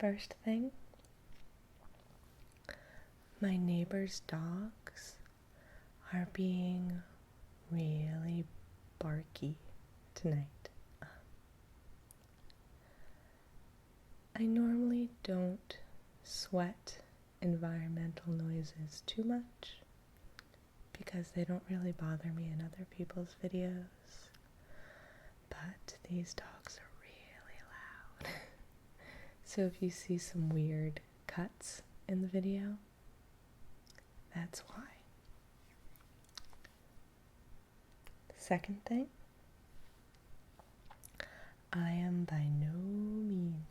First thing, my neighbor's dogs are being really barky tonight. I normally don't sweat environmental noises too much because they don't really bother me in other people's videos, but these dogs are really loud. So if you see some weird cuts in the video, that's why. Second thing, I am by no means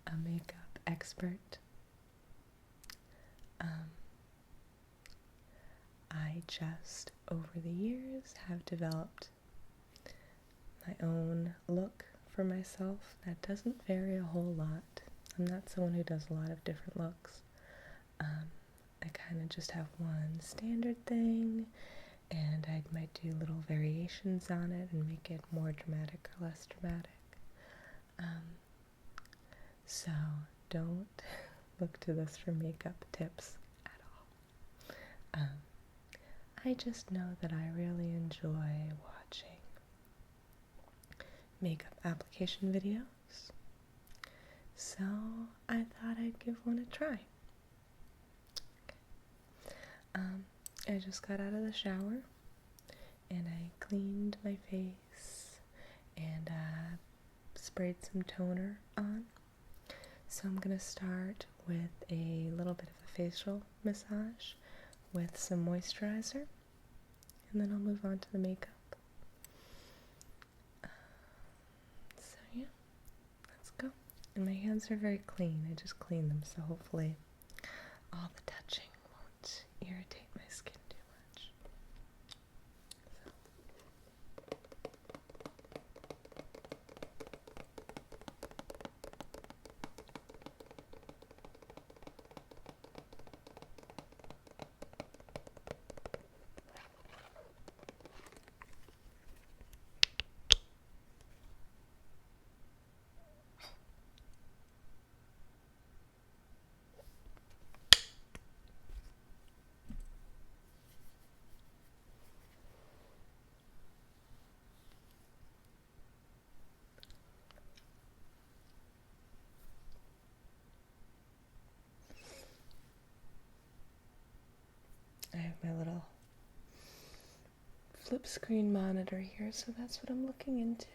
a makeup expert. I just, over the years, have developed my own look for myself that doesn't vary a whole lot. I'm not someone who does a lot of different looks. I kind of just have one standard thing, and I might do little variations on it and make it more dramatic or less dramatic. So don't look to this for makeup tips at all. I just know that I really enjoy watching makeup application videos, so I thought I'd give one a try. I just got out of the shower and I cleaned my face and sprayed some toner on. So I'm going to start with a little bit of a facial massage with some moisturizer, and then I'll move on to the makeup. So yeah, let's go. And my hands are very clean. I just cleaned them, so hopefully all the touching won't irritate my skin too much. I have my little flip screen monitor here, so that's what I'm looking into.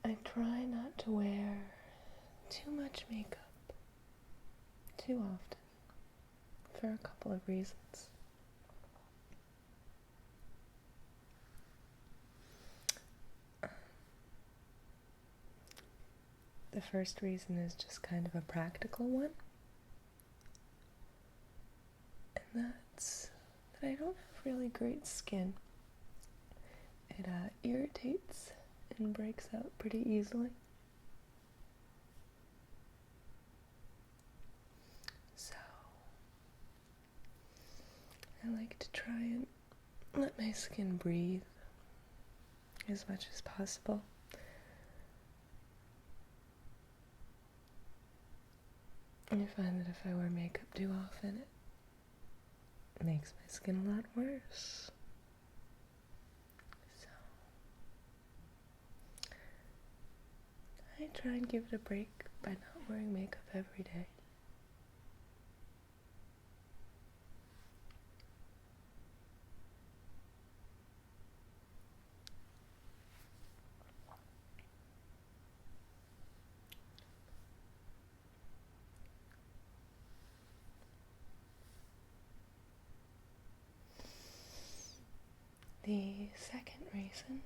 I try not to wear too much makeup too often for a couple of reasons. The first reason is just kind of a practical one, and that's that I don't have really great skin. It irritates and breaks out pretty easily. So I like to try and let my skin breathe as much as possible. And I find that if I wear makeup too often, it makes my skin a lot worse. So I try and give it a break by not wearing makeup every day. The second reason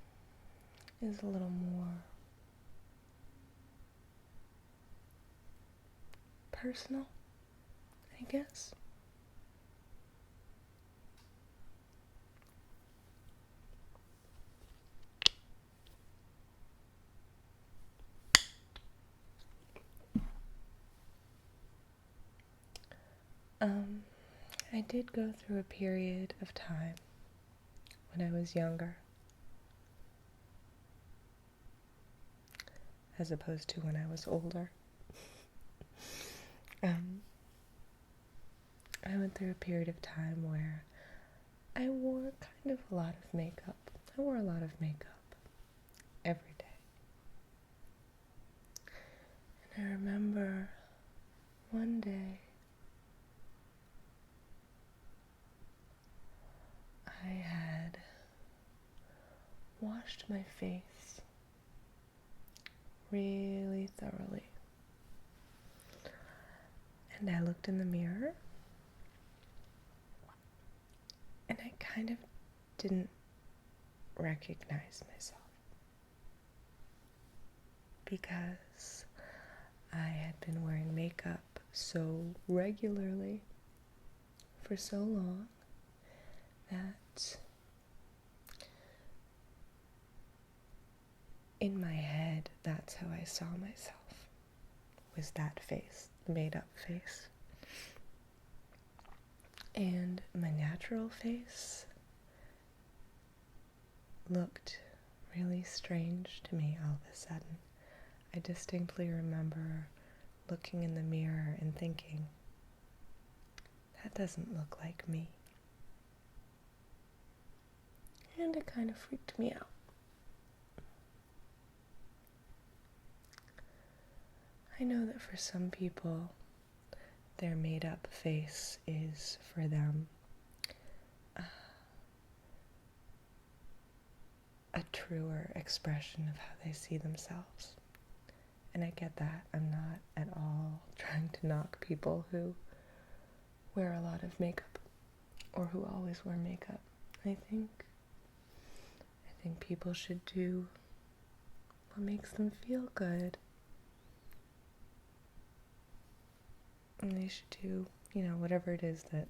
is a little more personal, I guess. I did go through a period of time when I was younger, as opposed to when I was older. I went through a period of time where I wore kind of a lot of makeup. I wore a lot of makeup every day. And I remember one day I had washed my face really thoroughly. And I looked in the mirror and I kind of didn't recognize myself because I had been wearing makeup so regularly for so long that in my head, that's how I saw myself, was that face, the made-up face. And my natural face looked really strange to me all of a sudden. I distinctly remember looking in the mirror and thinking, that doesn't look like me. And it kind of freaked me out. I know that for some people, their made-up face is for them a truer expression of how they see themselves. And I get that. I'm not at all trying to knock people who wear a lot of makeup or who always wear makeup. I think people should do what makes them feel good. And they should do, whatever it is that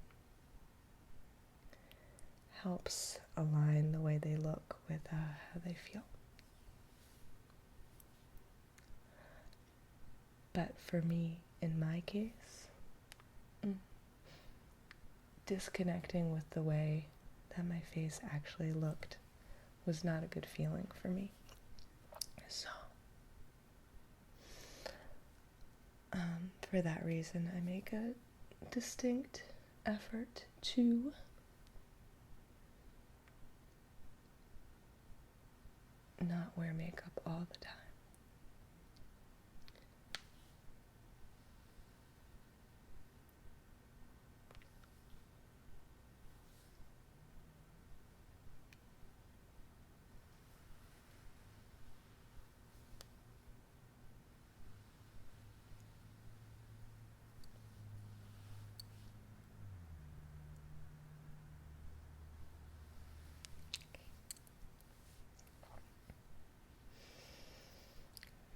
helps align the way they look with how they feel. But for me, in my case, disconnecting with the way that my face actually looked was not a good feeling for me. So, for that reason, I make a distinct effort to not wear makeup all the time.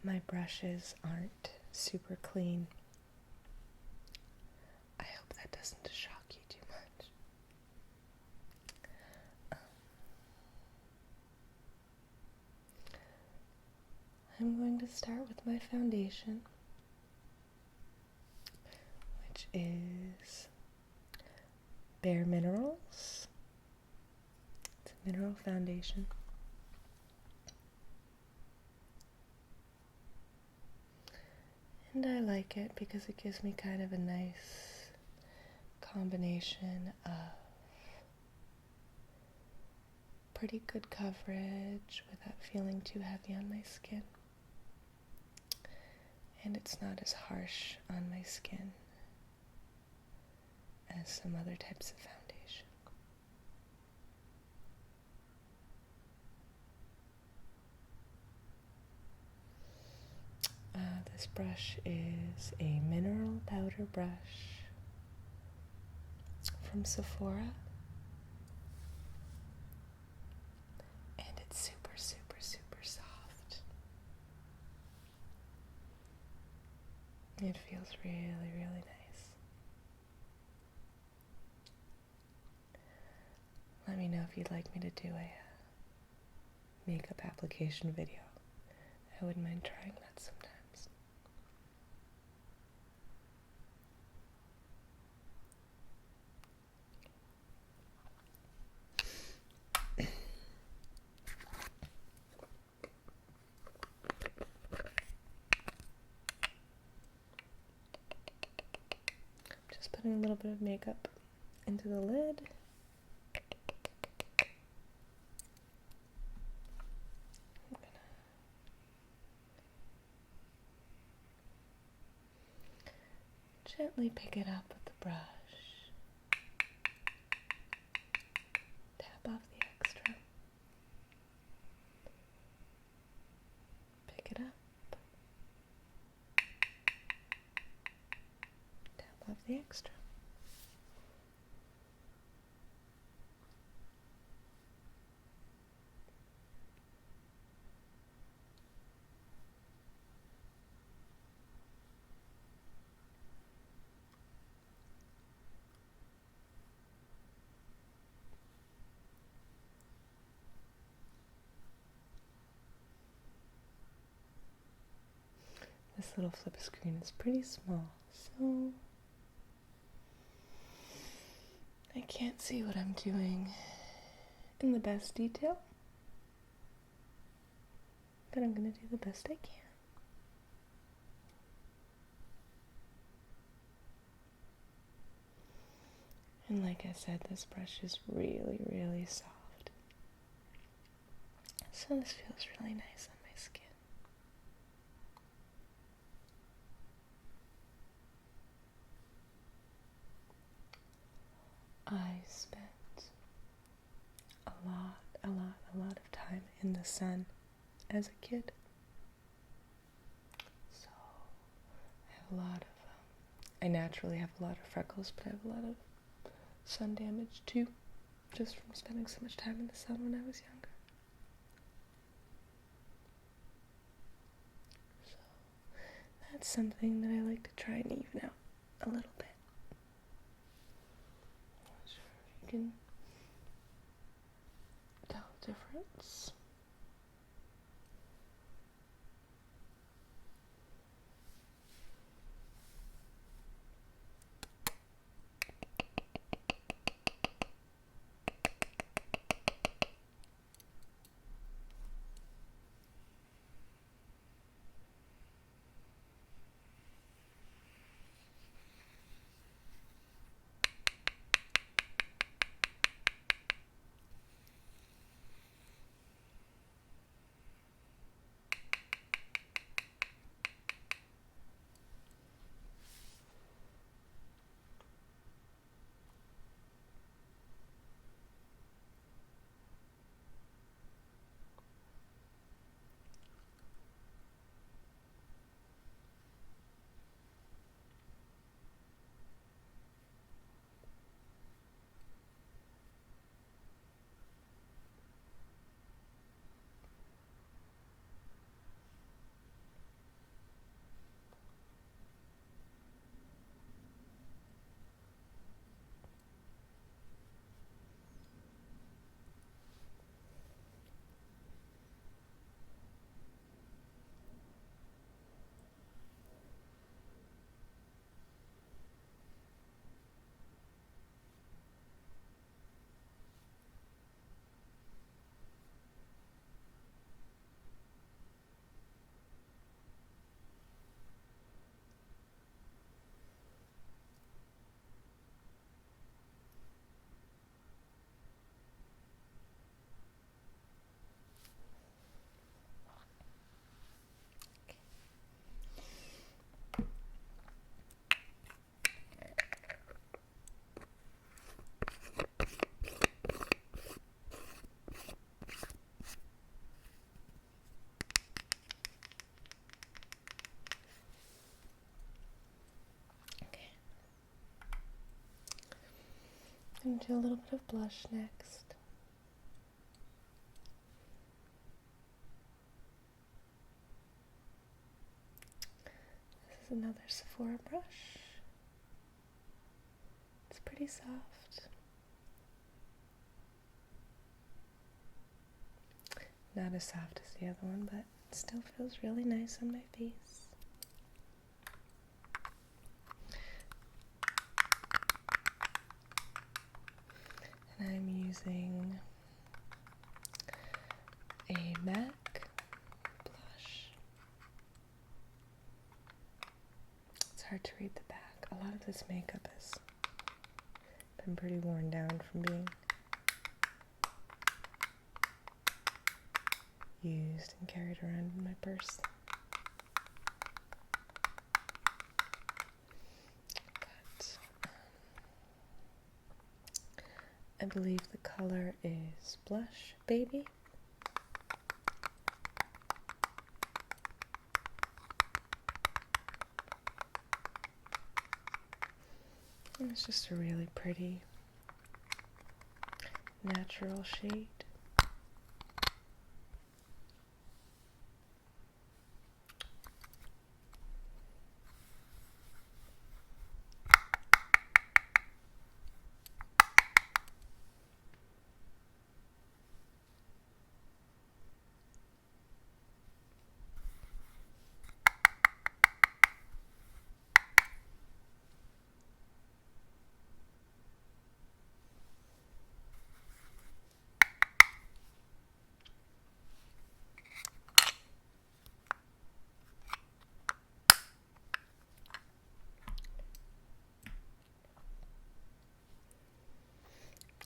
My brushes aren't super clean. I hope that doesn't shock you too much. I'm going to start with my foundation, which is Bare Minerals. It's a mineral foundation. And I like it because it gives me kind of a nice combination of pretty good coverage without feeling too heavy on my skin. And it's not as harsh on my skin as some other types of foundation. This brush is a mineral powder brush from Sephora. And it's super, super, super soft. It feels really, really nice. Let me know if you'd like me to do a makeup application video. I wouldn't mind trying that sometimes. putting a little bit of makeup into the lid. I'm gonna gently pick it up with the brush. Tap off the extra. Pick it up. Tap off the extra. This little flip screen is pretty small, so I can't see what I'm doing in the best detail, but I'm going to do the best I can. And like I said, this brush is really, really soft. So this feels really nice on my skin. I spent a lot of time in the sun as a kid. So I have a lot of, I naturally have a lot of freckles, but I have a lot of sun damage too, just from spending so much time in the sun when I was younger. So that's something that I like to try and even out a little bit. Not sure if you can tell the difference. I'm going to do a little bit of blush next. This is another Sephora brush. It's pretty soft. Not as soft as the other one, but it still feels really nice on my face. And I'm using a MAC blush. It's hard to read the back. A lot of this makeup is I'm pretty worn down from being used and carried around in my purse. But I believe the color is Blush Baby. And it's just a really pretty natural shade.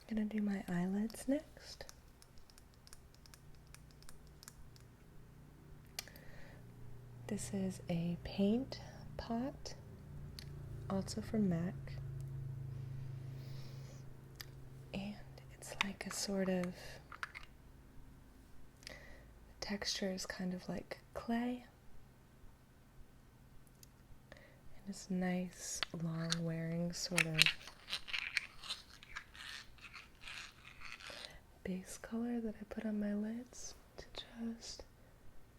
I'm gonna do my eyelids next. This is a paint pot, also from MAC. And it's like a sort of, the texture is kind of like clay. And it's nice, long wearing sort of base color that I put on my lids to just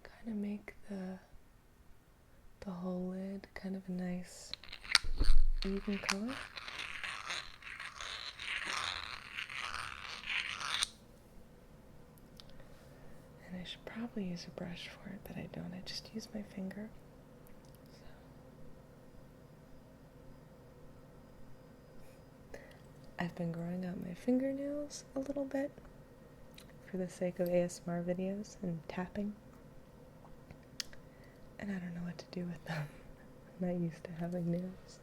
kind of make the whole lid kind of a nice even color. And I should probably use a brush for it, but I don't. I just use my finger. So. I've been growing out my fingernails a little bit for the sake of ASMR videos and tapping. And I don't know what to do with them. I'm not used to having nails.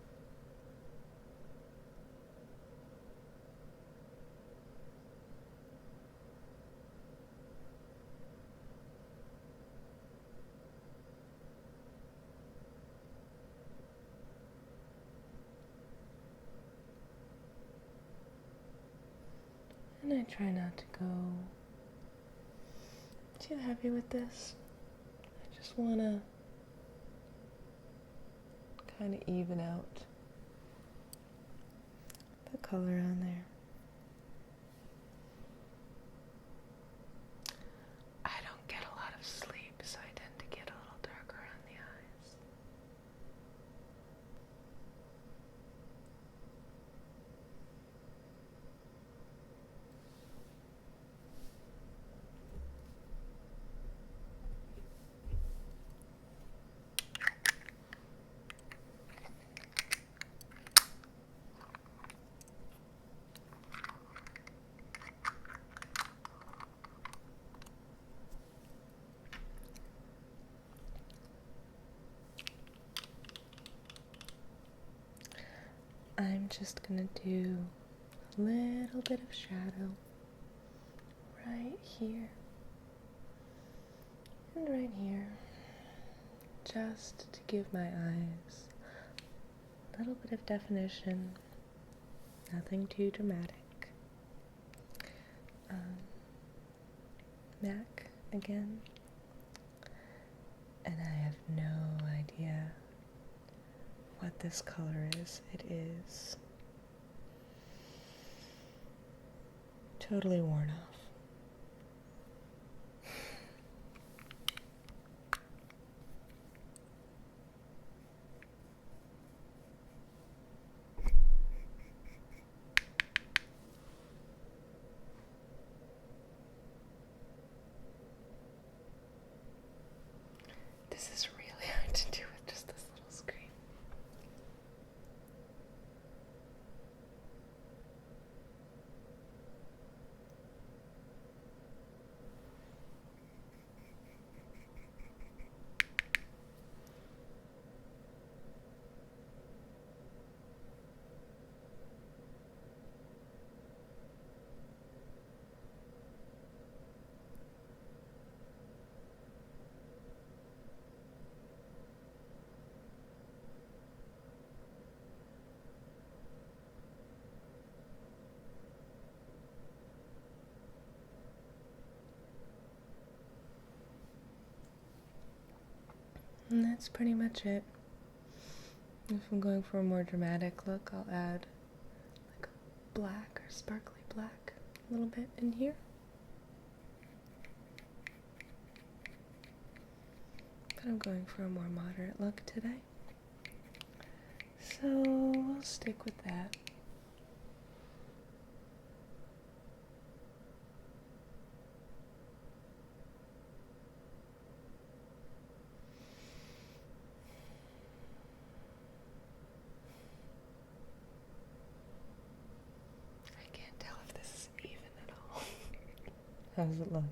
And I try not to go too heavy with this. I just want to kind of even out the color on there. I don't get a lot of sleep, so I tend to get a little darker around the eyes. I'm just gonna do a little bit of shadow right here and right here, just to give my eyes a little bit of definition, nothing too dramatic. MAC again, and I have no idea what this color is. It is totally worn off. This is really hard to do with just this little screen. And that's pretty much it. If I'm going for a more dramatic look, I'll add like a black or sparkly black a little bit in here. But I'm going for a more moderate look today. So we'll stick with that. I can't tell if this is even at all. How does it look?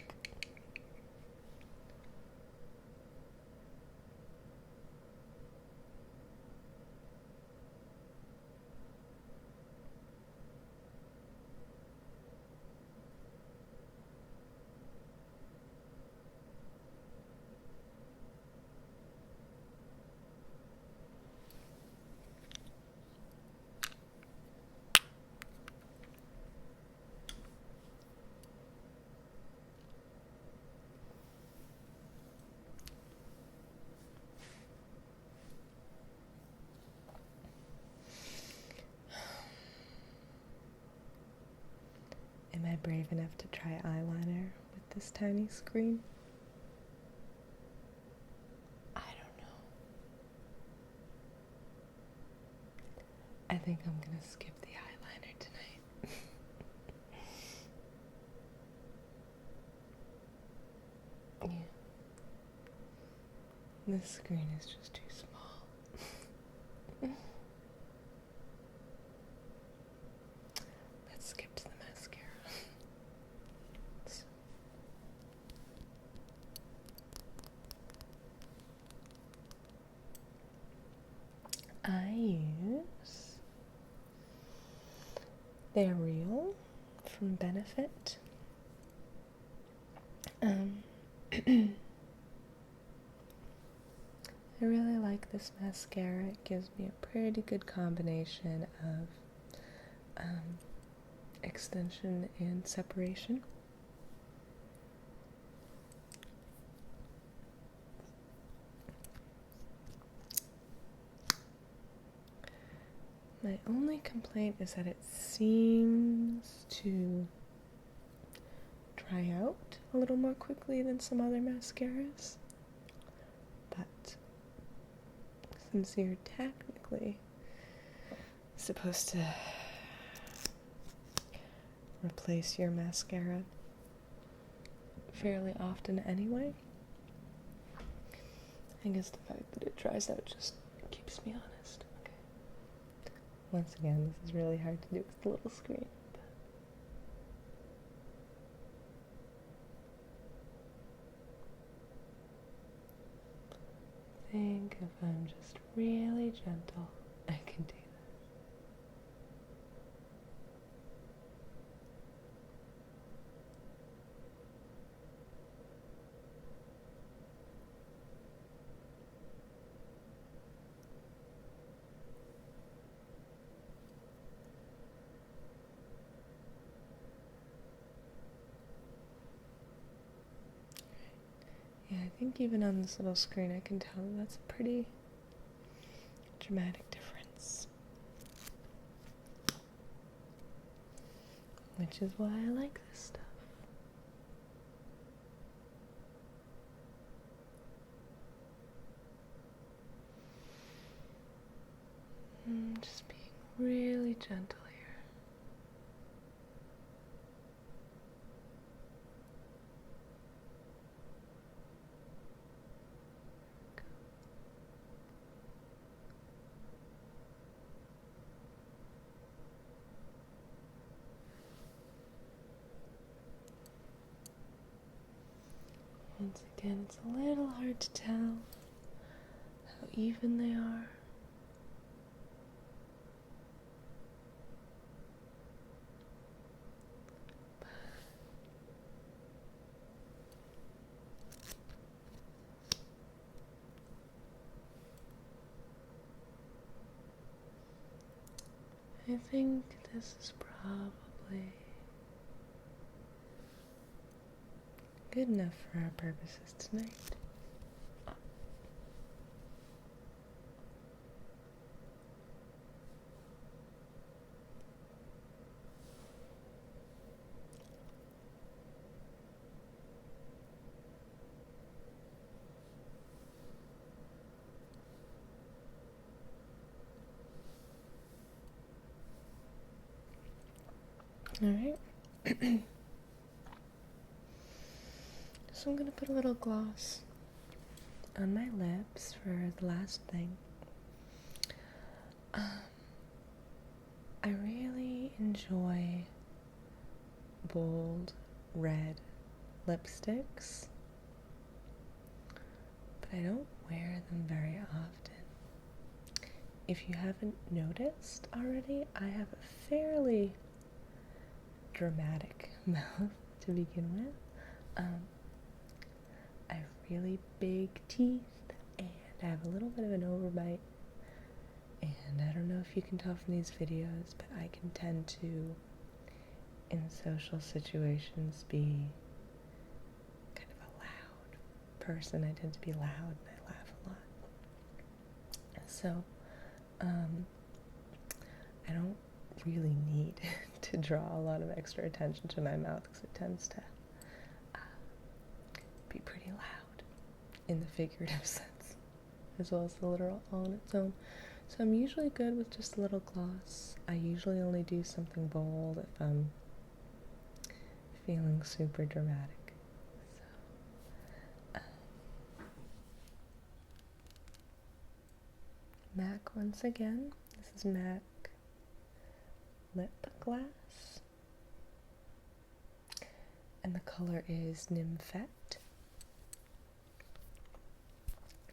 Am I brave enough to try eyeliner with this tiny screen? I don't know. I think I'm gonna skip the eyeliner tonight. Yeah. This screen is just too small. Let's skip to the mascara. I use They're Real from Benefit. I really like this mascara. It gives me a pretty good combination of extension and separation. My only complaint is that it seems to dry out a little more quickly than some other mascaras. But since you're technically supposed to replace your mascara fairly often anyway, I guess the fact that it dries out just keeps me honest. Okay. Once again, this is really hard to do with the little screen. I think if I'm just really gentle, I can do this. Yeah, I think even on this little screen I can tell that that's a pretty dramatic difference. Which is why I like this stuff. Just being really gentle here. Once again, it's a little hard to tell how even they are. I think this is probably good enough for our purposes tonight. Alright. So I'm gonna put a little gloss on my lips for the last thing. I really enjoy bold red lipsticks, but I don't wear them very often. If you haven't noticed already, I have a fairly dramatic mouth to begin with. I have really big teeth, and I have a little bit of an overbite. And I don't know if you can tell from these videos, but I can tend to, in social situations, be kind of a loud person. I tend to be loud and I laugh a lot. So, I don't really need to draw a lot of extra attention to my mouth because it tends to be pretty loud in the figurative sense, as well as the literal all on its own. So I'm usually good with just a little gloss. I usually only do something bold if I'm feeling super dramatic. So, MAC once again. This is MAC Lip Glass. And the color is Nymphette.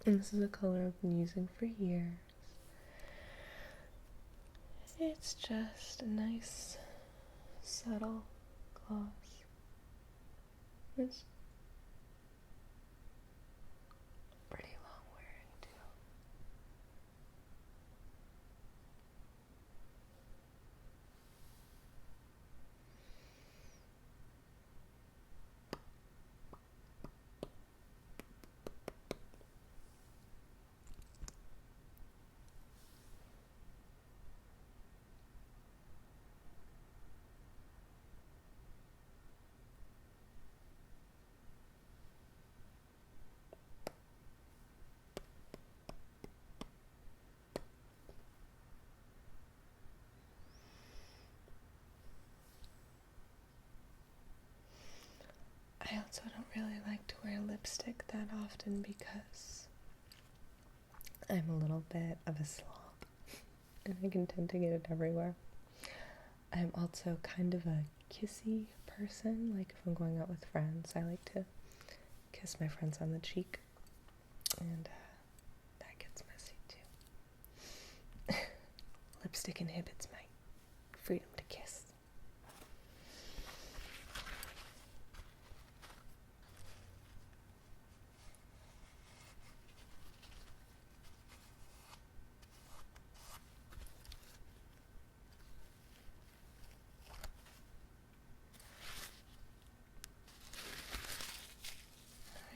And this is a color I've been using for years. It's just a nice, subtle gloss. It's pretty long wearing too. I also don't really like to wear lipstick that often because I'm a little bit of a slob and I can tend to get it everywhere. I'm also kind of a kissy person. Like if I'm going out with friends, I like to kiss my friends on the cheek, and that gets messy too. Lipstick inhibits my freedom to kiss.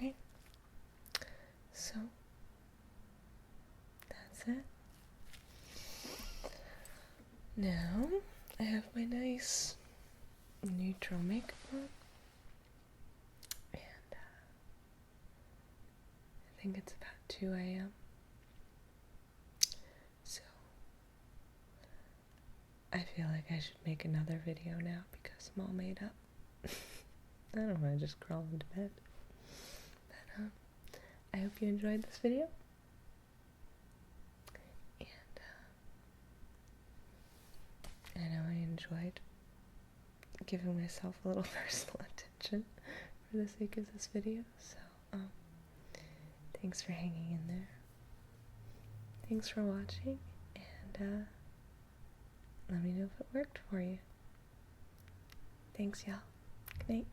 Alright, so that's it. Now I have my nice neutral makeup on, and I think it's about 2 a.m. So I feel like I should make another video now because I'm all made up. I don't want to just crawl into bed. But I hope you enjoyed this video. And I know I enjoyed giving myself a little personal attention for the sake of this video. So thanks for hanging in there. Thanks for watching, and let me know if it worked for you. Thanks, y'all. Good night.